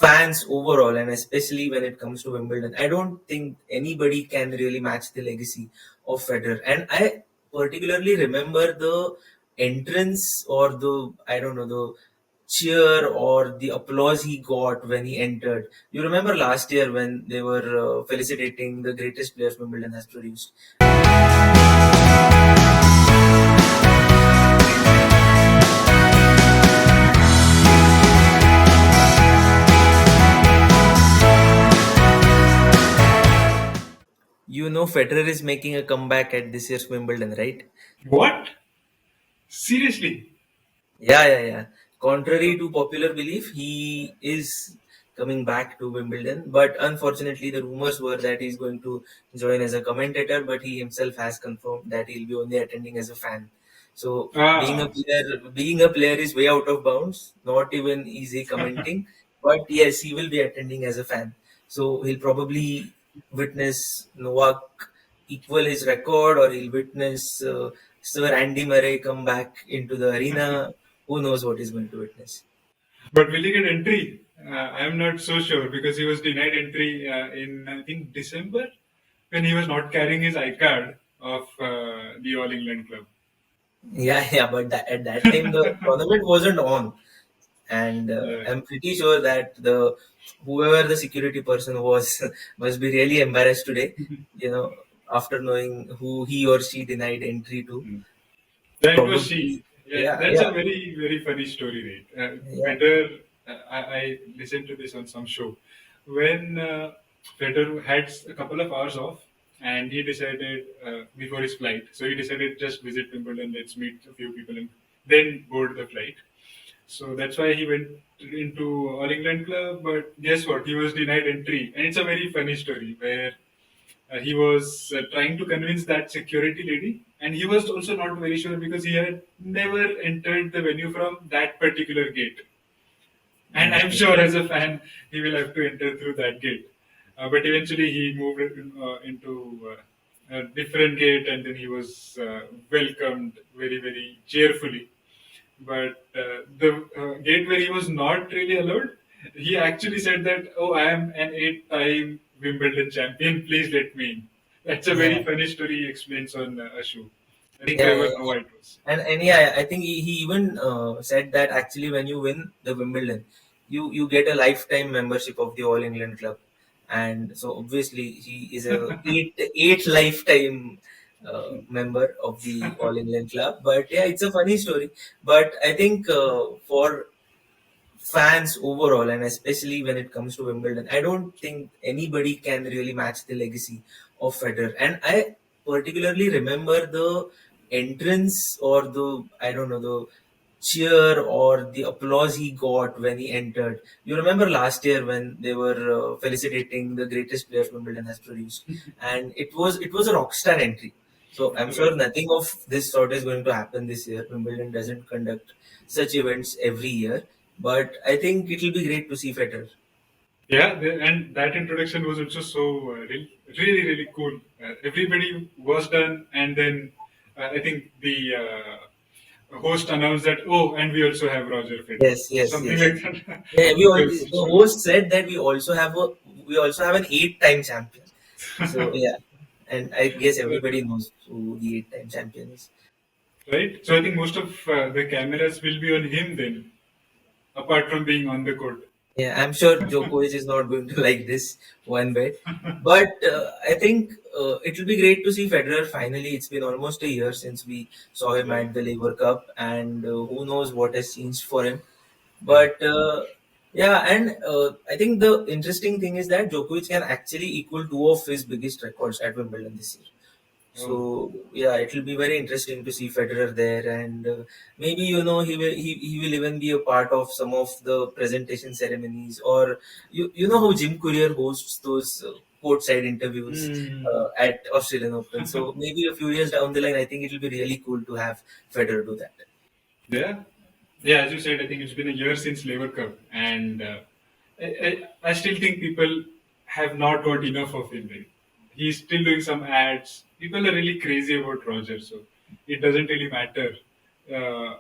fans overall, and especially when it comes to Wimbledon, I don't think anybody can really match the legacy of Federer. And I particularly remember the entrance, or the, I don't know, the cheer or the applause he got when he entered. You remember last year when they were felicitating the greatest players Wimbledon has produced. You know, Federer is making a comeback at this year's Wimbledon, right? What? Seriously? Yeah, yeah, yeah. Contrary to popular belief, he is coming back to Wimbledon, but unfortunately, the rumors were that he's going to join as a commentator, but he himself has confirmed that he'll be only attending as a fan. So, Ah, being a player is way out of bounds. Not even easy commenting, but yes, he will be attending as a fan. So he'll probably witness Novak equal his record, or he'll witness Sir Andy Murray come back into the arena. Who knows what he's going to witness? but will he get entry? I'm not so sure because he was denied entry in, I think, December when he was not carrying his iCard of the All England Club. Yeah, yeah, but at that time the tournament wasn't on, and Yeah. I'm pretty sure that the whoever the security person was must be really embarrassed today. You know, after knowing who he or she denied entry to, That was she. probably. Yeah, Yeah, that's yeah, a very, very funny story, right? yeah. Federer, I listened to this on some show. When Federer had a couple of hours off and he decided before his flight, so he decided just visit Wimbledon, let's meet a few people and then board the flight. So that's why he went into All England Club. But guess what? He was denied entry. And it's a very funny story where he was trying to convince that security lady, and he was also not very sure because he had never entered the venue from that particular gate. And I'm Okay. sure as a fan, he will have to enter through that gate. But eventually, he moved into a different gate, and then he was welcomed very, very cheerfully. But the gate where he was not really allowed, he actually said that, "Oh, I am an eight-time Wimbledon champion. Please let me in." That's a very Yeah, funny story he explains on a show. Very yeah, clever yeah. how it was. And yeah, I think he even said that actually when you win the Wimbledon, you get a lifetime membership of the All England Club, and so obviously he is a eight lifetime member of the All England Club. But yeah, it's a funny story. But I think for fans overall, and especially when it comes to Wimbledon, I don't think anybody can really match the legacy of Federer. And I particularly remember the entrance, or the, I don't know, the cheer or the applause he got when he entered. You remember last year when they were felicitating the greatest players Wimbledon has produced, and it was a rockstar entry. So I'm sure Right. nothing of this sort is going to happen this year. Wimbledon doesn't conduct such events every year, but I think it will be great to see Federer. Yeah, and that introduction was also so really, really cool. Everybody was done, and then I think the host announced that, oh, and we also have Roger Federer, Yes, yes, something yes. like that. Yeah, That was the so host said that we also have an eight-time champion. So funny. yeah, and I guess everybody knows who the eight-time champion is. Right? So I think most of the cameras will be on him then, apart from being on the court. Yeah, I'm sure Djokovic is not going to like this one bit, but I think it will be great to see Federer finally. It's been almost a year since we saw him Yeah, at the Labour Cup, and who knows what has changed for him. yeah, But yeah, and I think the interesting thing is that Djokovic can actually equal two of his biggest records at Wimbledon this year. oh, So yeah, it will be very interesting to see Federer there, and maybe he will even be a part of some of the presentation ceremonies, or you know how Jim Courier hosts those courtside interviews Hmm. at Australian Open. So maybe a few years down the line, I think it will be really cool to have Federer do that. Yeah, yeah. As you said, I think it's been a year since Labour Cup, and I still think people have not got enough of him. Right? He's still doing some ads. People are really crazy about Roger, so it doesn't really matter. Uh,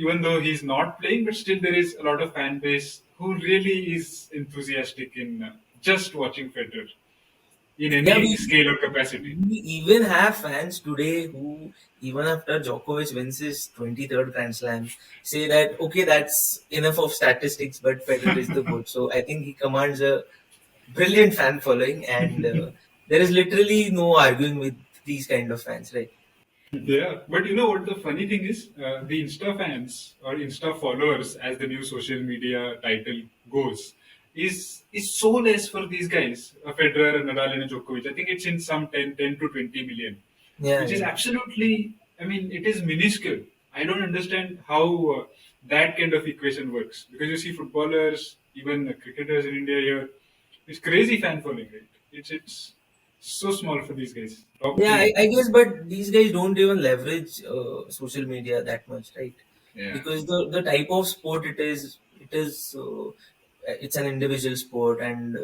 Even though he's not playing, but still there is a lot of fan base who really is enthusiastic in just watching Federer in Yeah, any scale or capacity. we even have fans today who, even after Djokovic wins his 23rd Grand Slam, say that, okay, that's enough of statistics, but Federer is the GOAT. So I think he commands a brilliant fan following, and there is literally no arguing with these kind of fans, right? Yeah, but you know what the funny thing is? The Insta fans or Insta followers, as the new social media title goes, is so less for these guys, Federer, Nadal, and Djokovic. I think it's in some 10 to 20 million, Yeah, which is yeah. absolutely, I mean, it is minuscule. I don't understand how that kind of equation works because you see footballers, even cricketers in India here, it's crazy fan following, right? It's so small for these guys, top Yeah, three. I guess, but these guys don't even leverage social media that much, right? Yeah. Because the type of sport it's an individual sport, and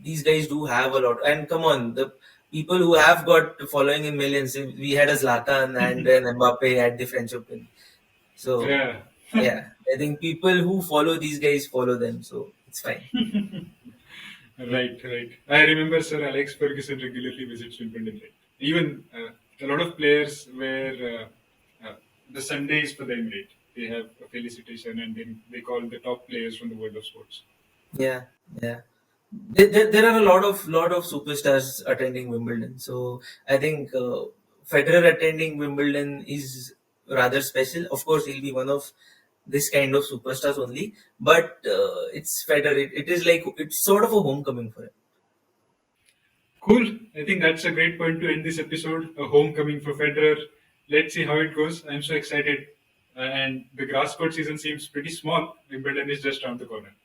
these guys do have a lot. And come on, the people who have got following in millions, we had a Zlatan and an Mbappe at the French Open. So Yeah, yeah, I think people who follow these guys follow them, so it's fine. right, right. I remember Sir Alex Ferguson regularly visits Wimbledon. Right? Even a lot of players where the Sundays for them, right? They have a felicitation and then they call the top players from the world of sports. Yeah, yeah. There are a lot of superstars attending Wimbledon. So I think Federer attending Wimbledon is rather special. Of course, he'll be one of this kind of superstars only. But it's Federer. It is like it's sort of a homecoming for him. Cool. I think that's a great point to end this episode. A homecoming for Federer. Let's see how it goes. I'm so excited. And the grass court season seems pretty small. Wimbledon is just around the corner.